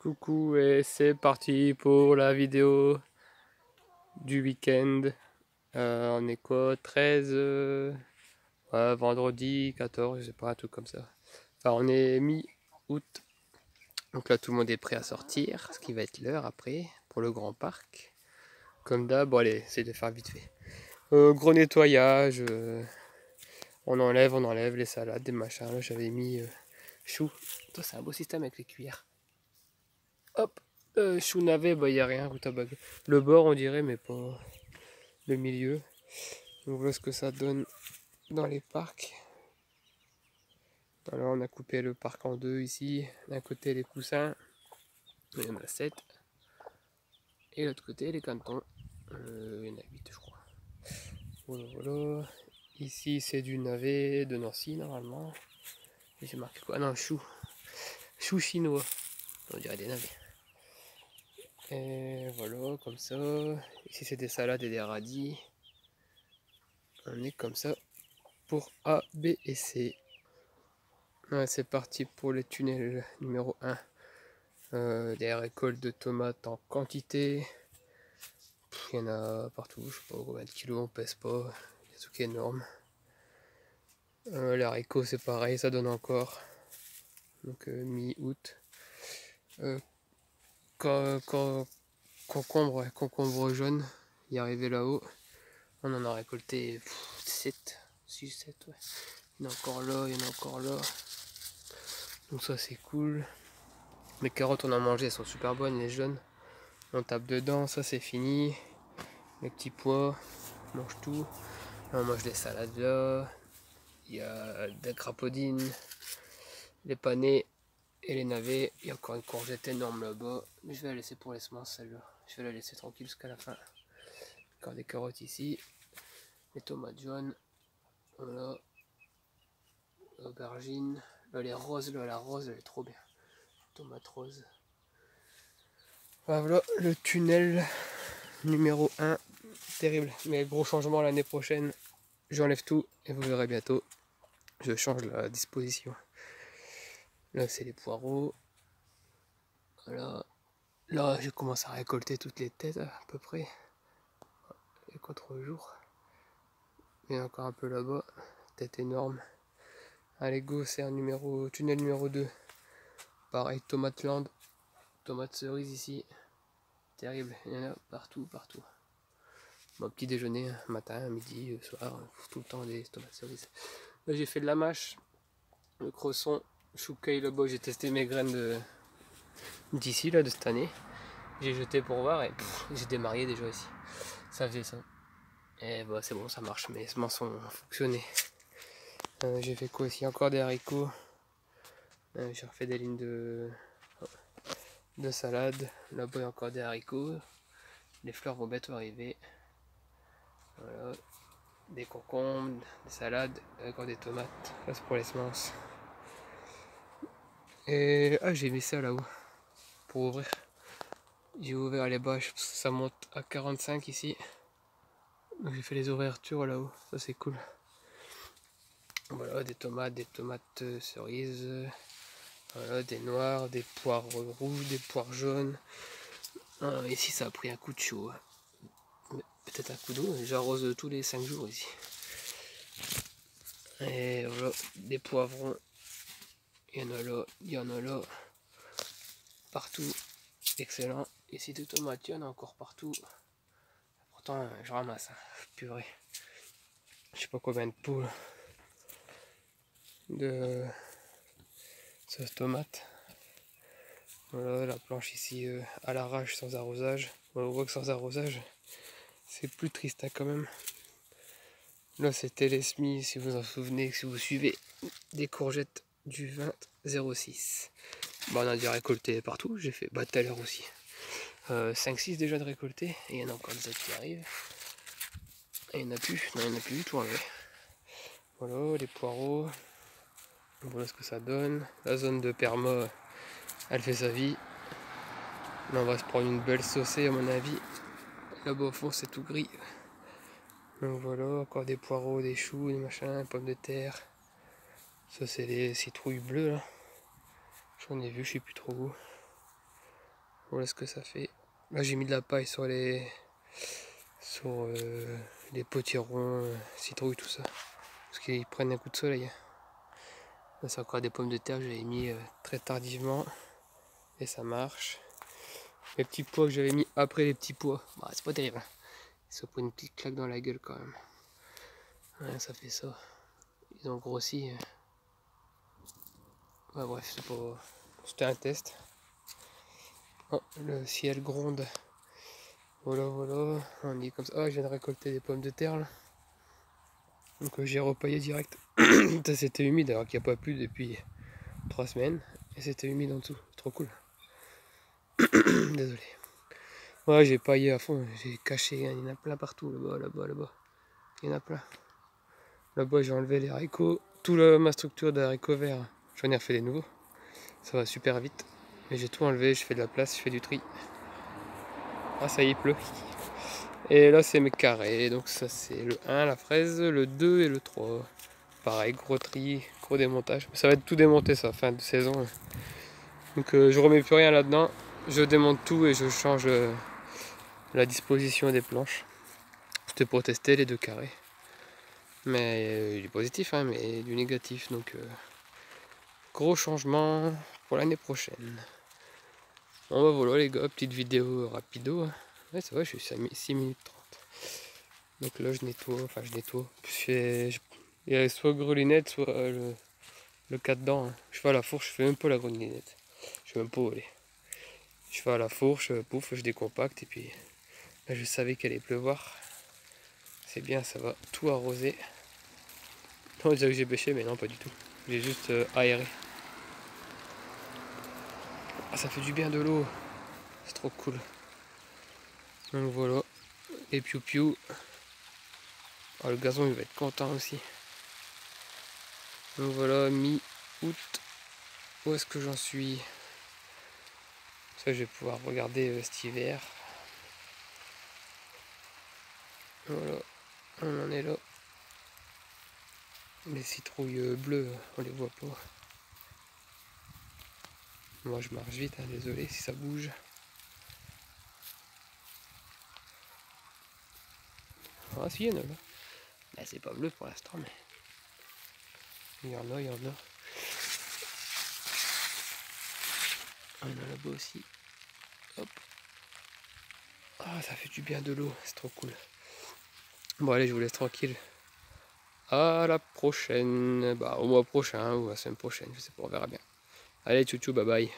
Coucou et c'est parti pour la vidéo du week-end. On est quoi? 13 ouais, vendredi 14, je sais pas, un truc comme ça. Enfin, on est mi-août. Donc là, tout le monde est prêt à sortir, ce qui va être l'heure après pour le grand parc. Comme d'hab, bon allez, c'est de faire vite fait. Gros nettoyage, on enlève les salades, des machins. Là, j'avais mis chou. Toi, c'est un beau système avec les cuillères. Hop, chou navet, bah y a rien, rutabaga. Le bord, on dirait, mais pas le milieu. On voit ce que ça donne dans les parcs. Alors, on a coupé le parc en deux ici. D'un côté, les coussins. Il y en a 7. Et de l'autre côté, les cantons. Il y en a 8, je crois. Voilà, voilà. Ici, c'est du navet de Nancy, normalement. Et j'ai marqué quoi? Ah non, chou. Chou chinois. On dirait des navets. Et voilà, comme ça. Ici, c'est des salades et des radis. On est comme ça pour A, B et C. Ouais, c'est parti pour le tunnel numéro 1. Des récoltes de tomates en quantité. Il y en a partout, je sais pas combien de kilos, on pèse pas. Il y a des trucs énormes. Les haricots c'est pareil, ça donne encore. Donc mi-août. Concombre, ouais, concombre jaune, il est arrivé là-haut. On en a récolté 7, 6, 7, ouais. Il y en a encore là, il y en a encore là. Donc ça c'est cool. Les carottes on a mangé, elles sont super bonnes, les jaunes. On tape dedans, ça c'est fini. Les petits pois, on mange tout. Là, on mange des salades là. Il y a des crapaudines, les panais et les navets. Il y a encore une courgette énorme là-bas. Mais je vais la laisser pour les semences celle-là. Je vais la laisser tranquille jusqu'à la fin. Encore des carottes ici. Les tomates jaunes. Voilà. Aubergines. Là, les roses, là, la rose, elle est trop bien. Tomate rose. Voilà le tunnel numéro 1. Terrible. Mais gros changement l'année prochaine. J'enlève tout et vous verrez bientôt. Je change la disposition. Là, c'est les poireaux. Voilà. Là, je commence à récolter toutes les têtes à peu près. Il y a quoi, 3 jours. Il y en a encore un peu là-bas. Tête énorme. Allez, go, c'est un tunnel numéro 2. Pareil, tomate land. Tomate cerise ici. Terrible. Il y en a partout, partout. Mon petit déjeuner, matin, midi, soir, tout le temps des tomates cerises. Là, j'ai fait de la mâche. Le cresson, choucaille là-bas. J'ai testé mes graines d'ici, là, de cette année. J'ai jeté pour voir et j'ai démarré déjà ici. Ça faisait ça. Et bah c'est bon, ça marche, mes semences ont fonctionné. J'ai fait quoi ici? Encore des haricots. J'ai refait des lignes de salade. Là-bas il y a encore des haricots. Les fleurs vont bientôt arriver. Voilà. Des concombres, des salades, encore des tomates. Ça c'est pour les semences. Et j'ai mis ça là-haut pour ouvrir. J'ai ouvert les bâches parce que ça monte à 45 ici. Donc j'ai fait les ouvertures là-haut. Ça c'est cool. Voilà, des tomates cerises. Voilà, des noirs, des poires rouges, des poires jaunes. Ici, ça a pris un coup de chaud. Peut-être un coup d'eau. J'arrose tous les 5 jours ici. Et voilà, des poivrons. Il y en a là, il y en a là. Partout. Excellent. Ici, des tomates, il y en a encore partout. Pourtant, je ramasse. Purée. Je sais pas combien de pots de sauce tomate. Voilà, la planche ici à l'arrache sans arrosage. On voit que sans arrosage, c'est plus triste hein, quand même. Là c'était les semis, si vous en souvenez, si vous suivez, des courgettes du 20-06. Bon, on a dû récolter partout, j'ai fait tout à l'heure aussi. 5-6 déjà de récolter, et il y en a encore des autres qui arrivent. Et il n'y en a plus, non il n'y en a plus du tout enlevé. Voilà les poireaux, voilà ce que ça donne. La zone de perma, elle fait sa vie. Là on va se prendre une belle saucée à mon avis. Là-bas au fond c'est tout gris. Donc voilà, encore des poireaux, des choux, des machins, pommes de terre. Ça c'est les citrouilles bleues là. J'en ai vu, je sais plus trop où. Voilà ce que ça fait. Là j'ai mis de la paille sur les potirons, citrouilles, tout ça. Parce qu'ils prennent un coup de soleil. Là c'est encore des pommes de terre, j'avais mis très tardivement. Et ça marche. Les petits pois que j'avais mis après les petits pois, bah, c'est pas terrible. Ils se prennent une petite claque dans la gueule quand même. Ouais, ça fait ça. Ils ont grossi. Ouais, bref, c'est pas... C'était un test. Oh, le ciel gronde. Voilà, voilà. On est comme ça. Ah, je viens de récolter des pommes de terre là. Donc j'ai repaillé direct. C'était humide alors qu'il n'y a pas plu depuis 3 semaines. Et c'était humide en dessous. Trop cool. Désolé. Ouais, j'ai paillé à fond. J'ai caché. Il y en a plein partout. Là-bas, là-bas, là-bas. Il y en a plein. Là-bas, j'ai enlevé les haricots. Toute ma structure d'haricots verts, j'en ai refait des nouveaux. Ça va super vite. Mais j'ai tout enlevé. Je fais de la place. Je fais du tri. Ah, ça y est, il pleut. Et là, c'est mes carrés. Donc, ça, c'est le 1, la fraise, le 2 et le 3. Pareil, gros tri, gros démontage. Ça va être tout démonté, ça, fin de saison. Donc, je remets plus rien là-dedans. Je démonte tout et je change la disposition des planches. C'était pour tester les 2 carrés. Mais du positif, hein, mais du négatif. Donc, gros changement pour l'année prochaine. Bon, bah voilà, les gars, petite vidéo rapido. Hein. Ouais, ça va, je suis à 6 minutes 30. Donc là, je nettoie, enfin, je nettoie. Il y a soit grelinette, soit le cas-dedans. Hein. Je fais à la fourche, je fais même pas la grelinette. Je fais même pas voler. Je fais à la fourche, pouf, je décompacte et puis là, je savais qu'il allait pleuvoir. C'est bien, ça va tout arroser. On dirait que j'ai bêché, mais non, pas du tout. J'ai juste aéré. Ah, ça fait du bien de l'eau. C'est trop cool. Donc voilà. Et piou-piou. Ah, le gazon, il va être content aussi. Donc voilà, mi-août. Où est-ce que j'en suis? Ça, je vais pouvoir regarder cet hiver. Voilà, on en est là. Les citrouilles bleues, on les voit pas. Moi, je marche vite, hein, désolé si ça bouge. Ah, si, il y en a là. Bah, c'est pas bleu pour l'instant, mais il y en a, il y en a. Il y en a là-bas aussi. Hop. Ah, ça fait du bien de l'eau, c'est trop cool. Bon, allez, je vous laisse tranquille. À la prochaine. Bah, au mois prochain ou à la semaine prochaine, je sais pas, on verra bien. Allez, tchou tchou, bye bye.